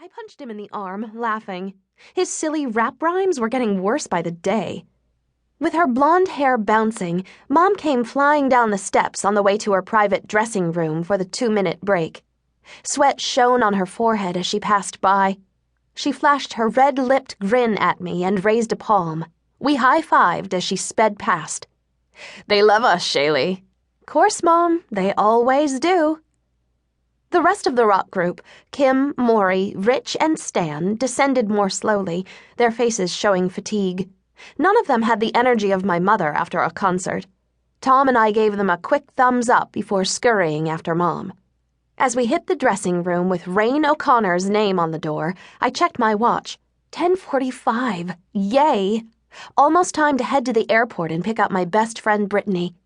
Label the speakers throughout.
Speaker 1: I punched him in the arm, laughing. His silly rap rhymes were getting worse by the day. With her blonde hair bouncing, Mom came flying down the steps on the way to her private dressing room for the 2-minute break. Sweat shone on her forehead as she passed by. She flashed her red-lipped grin at me and raised a palm. We high-fived as she sped past. "They love us, Shaley." "Course, Mom, they always do." The rest of the rock group, Kim, Maury, Rich, and Stan, descended more slowly, their faces showing fatigue. None of them had the energy of my mother after a concert. Tom and I gave them a quick thumbs up before scurrying after Mom. As we hit the dressing room with Rayne O'Connor's name on the door, I checked my watch. 10:45. Yay! Almost time to head to the airport and pick up my best friend Brittany.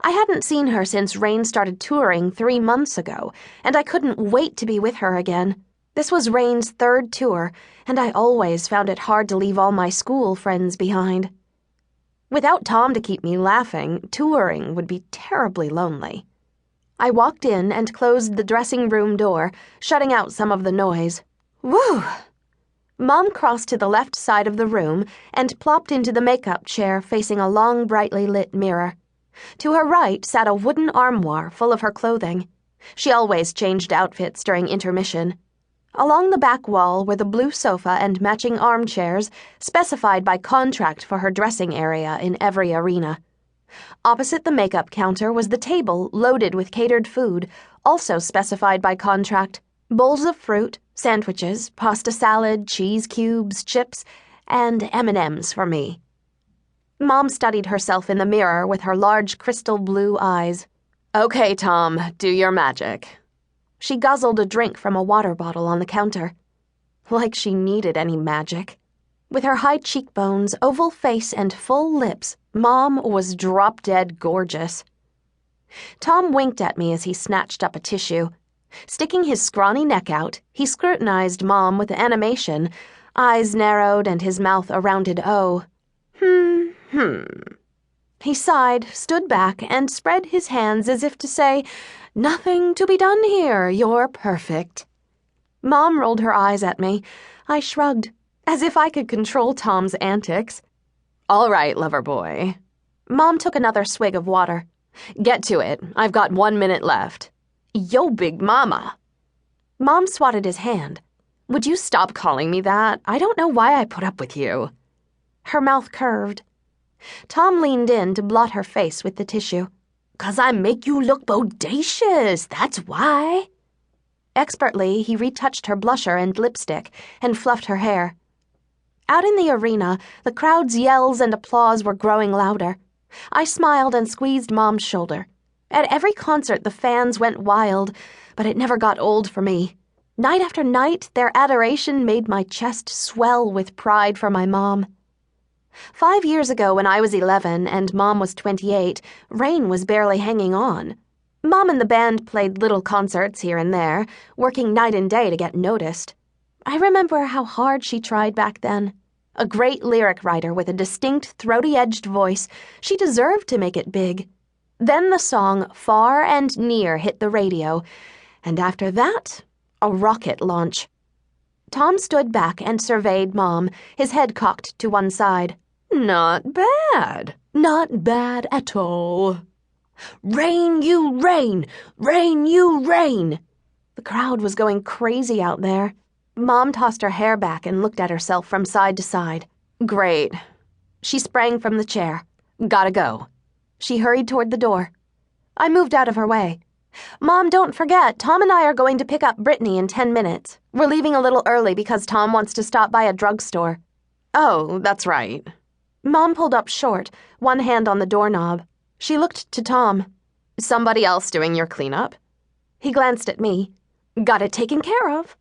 Speaker 1: I hadn't seen her since Rayne started touring 3 months ago, and I couldn't wait to be with her again. This was Rayne's 3rd tour, and I always found it hard to leave all my school friends behind. Without Tom to keep me laughing, touring would be terribly lonely. I walked in and closed the dressing room door, shutting out some of the noise. Whew! Mom crossed to the left side of the room and plopped into the makeup chair facing a long, brightly lit mirror. To her right sat a wooden armoire full of her clothing. She always changed outfits during intermission. Along the back wall were the blue sofa and matching armchairs, specified by contract for her dressing area in every arena. Opposite the makeup counter was the table loaded with catered food, also specified by contract. Bowls of fruit, sandwiches, pasta salad, cheese cubes, chips, and M&Ms for me. Mom studied herself in the mirror with her large crystal blue eyes. "Okay, Tom, do your magic." She guzzled a drink from a water bottle on the counter. Like she needed any magic. With her high cheekbones, oval face, and full lips, Mom was drop-dead gorgeous. Tom winked at me as he snatched up a tissue. Sticking his scrawny neck out, he scrutinized Mom with animation, eyes narrowed and his mouth a rounded O. He sighed, stood back, and spread his hands as if to say, "Nothing to be done here, you're perfect." Mom rolled her eyes at me. I shrugged, as if I could control Tom's antics. "All right, lover boy." Mom took another swig of water. "Get to it. I've got 1 minute left." "Yo, Big Mama." Mom swatted his hand. "Would you stop calling me that? I don't know why I put up with you." Her mouth curved. Tom leaned in to blot her face with the tissue. "'Cause I make you look bodacious, that's why." Expertly, he retouched her blusher and lipstick and fluffed her hair. Out in the arena, the crowd's yells and applause were growing louder. I smiled and squeezed Mom's shoulder. At every concert, the fans went wild, but it never got old for me. Night after night, their adoration made my chest swell with pride for my mom. 5 years ago, when I was 11 and Mom was 28, Rayne was barely hanging on. Mom and the band played little concerts here and there, working night and day to get noticed. I remember how hard she tried back then. A great lyric writer with a distinct, throaty-edged voice, she deserved to make it big. Then the song Far and Near hit the radio, and after that, a rocket launch. Tom stood back and surveyed Mom, his head cocked to one side. "Not bad. Not bad at all." "Rayne, you Rayne! Rayne, you Rayne!" The crowd was going crazy out there. Mom tossed her hair back and looked at herself from side to side. "Great." She sprang from the chair. "Gotta go." She hurried toward the door. I moved out of her way. "Mom, don't forget, Tom and I are going to pick up Brittany in 10 minutes. We're leaving a little early because Tom wants to stop by a drugstore." "Oh, that's right." Mom pulled up short, one hand on the doorknob. She looked to Tom. "Somebody else doing your cleanup?" He glanced at me. "Got it taken care of."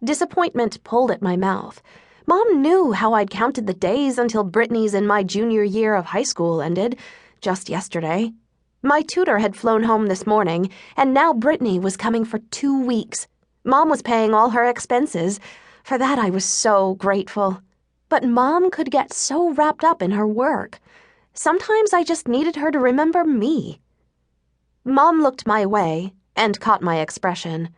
Speaker 1: Disappointment pulled at my mouth. Mom knew how I'd counted the days until Brittany's in my junior year of high school ended, just yesterday. My tutor had flown home this morning, and now Brittany was coming for 2 weeks. Mom was paying all her expenses. For that I was so grateful. But Mom could get so wrapped up in her work. Sometimes I just needed her to remember me. Mom looked my way and caught my expression.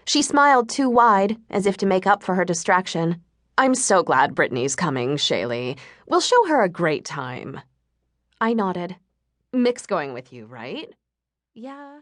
Speaker 1: She smiled too wide, as if to make up for her distraction. "I'm so glad Brittany's coming, Shaley. We'll show her a great time." I nodded. "Mick's going with you, right?" "Yeah."